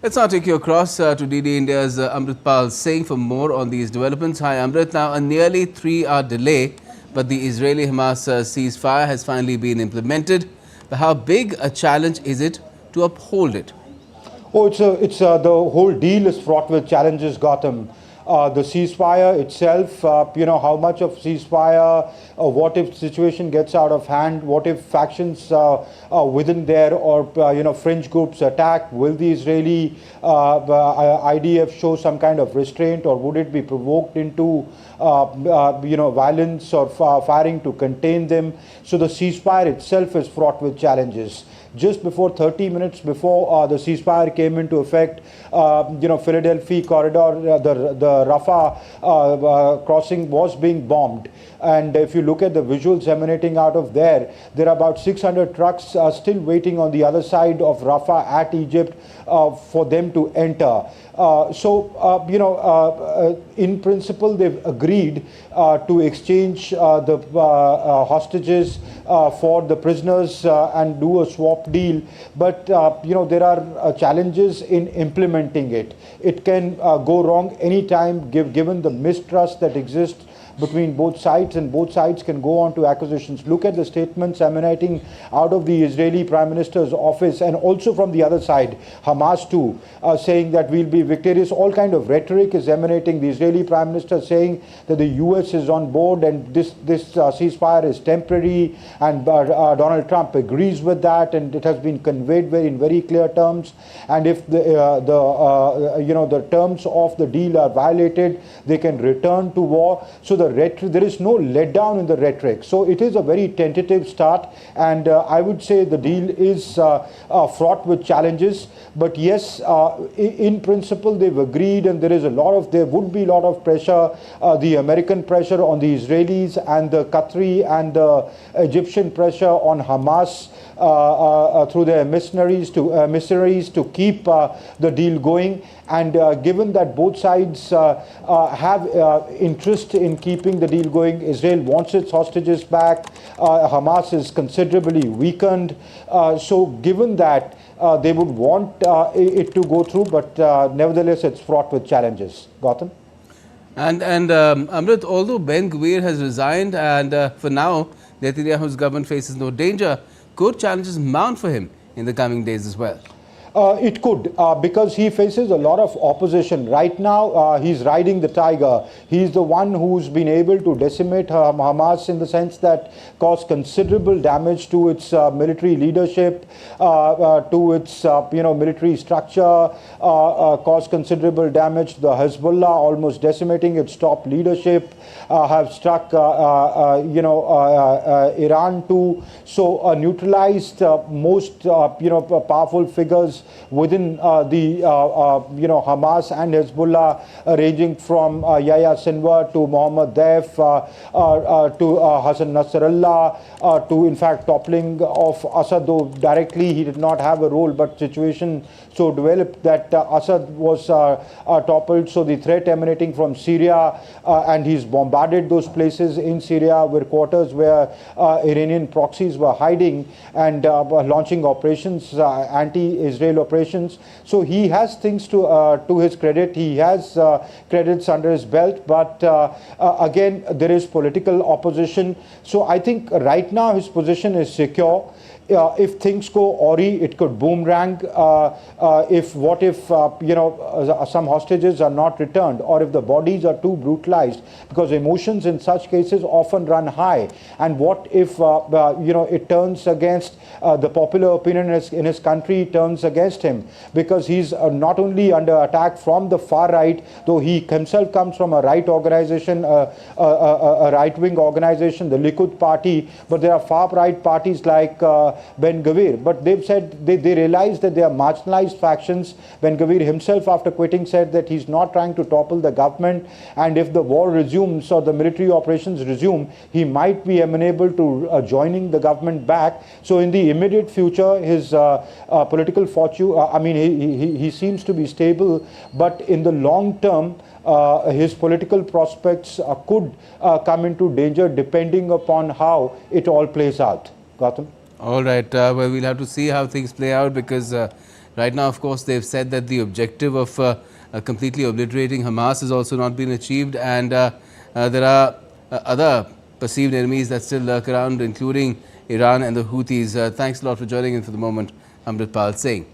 Let's now take you across to DD India's Amritpal Singh for more on these developments. Hi Amrit, now a nearly 3-hour delay, but the Israeli-Hamas ceasefire has finally been implemented. But how big a challenge is it to uphold it? Oh, the whole deal is fraught with challenges, Gotham. The ceasefire itself, how much of ceasefire, what if situation gets out of hand, what if factions within there or, fringe groups attack, will the Israeli IDF show some kind of restraint, or would it be provoked into, violence or firing to contain them? So the ceasefire itself is fraught with challenges. Just before 30 minutes before the ceasefire came into effect, Philadelphia corridor, the Rafah crossing was being bombed. And if you look at the visuals emanating out of there, there are about 600 trucks still waiting on the other side of Rafah at Egypt for them to enter. In principle, they've agreed to exchange the hostages for the prisoners and do a swap deal. But, there are challenges in implementing it. It can go wrong anytime, given the mistrust that exists between both sides, and both sides can go on to accusations. Look at the statements emanating out of the Israeli Prime Minister's office, and also from the other side, Hamas too, saying that we'll be victorious. All kind of rhetoric is emanating. The Israeli Prime Minister saying that the US is on board and this ceasefire is temporary, and Donald Trump agrees with that, and it has been conveyed in very clear terms. And if the terms of the deal are violated, they can return to war. So there is no letdown in the rhetoric. So it is a very tentative start, and I would say the deal is fraught with challenges. But yes, in principle they've agreed, and there would be a lot of pressure, the American pressure on the Israelis, and the Qatari and the Egyptian pressure on Hamas through their emissaries to keep the deal going. And given that both sides have interest in keeping the deal going, Israel wants its hostages back, Hamas is considerably weakened. So given that, they would want it to go through, but nevertheless it's fraught with challenges. Gautam? And Amrit, although Ben-Gvir has resigned and for now Netanyahu's government faces no danger, could challenges mount for him in the coming days as well? It could, because he faces a lot of opposition. Right now, he's riding the tiger. He's the one who's been able to decimate Hamas in the sense that caused considerable damage to its military leadership, to its military structure, caused considerable damage to the Hezbollah, almost decimating its top leadership, have struck Iran too. So neutralized most powerful figures within the Hamas and Hezbollah, ranging from Yahya Sinwar to Mohammad Daif to Hassan Nasrallah, to in fact toppling of Assad, though directly he did not have a role, but situation so developed that Assad was toppled. So the threat emanating from Syria, and he's bombarded those places in Syria where quarters where Iranian proxies were hiding and launching operations, anti-Israel operations. So he has things to his credit. He has credits under his belt, but again, there is political opposition. So I think right now his position is secure. If things go awry, it could boomerang. What if some hostages are not returned, or if the bodies are too brutalized, because emotions in such cases often run high. And what if it turns against the popular opinion in his country, turns against him, because he's not only under attack from the far right, though he himself comes from a right organization, a right-wing organization, the Likud party, but there are far-right parties like Ben-Gvir. But they've said they realize that they are marginalized factions. Ben-Gvir himself, after quitting, said that he's not trying to topple the government, and if the war resumes or the military operations resume, he might be amenable to joining the government back. So in the immediate future, his political fortune, he seems to be stable, but in the long term, his political prospects could come into danger depending upon how it all plays out. Gautam? All right. Well, we'll have to see how things play out, because Right now, of course, they've said that the objective of completely obliterating Hamas has also not been achieved, and there are other perceived enemies that still lurk around, including Iran and the Houthis. Thanks a lot for joining in for the moment, Amritpal Singh.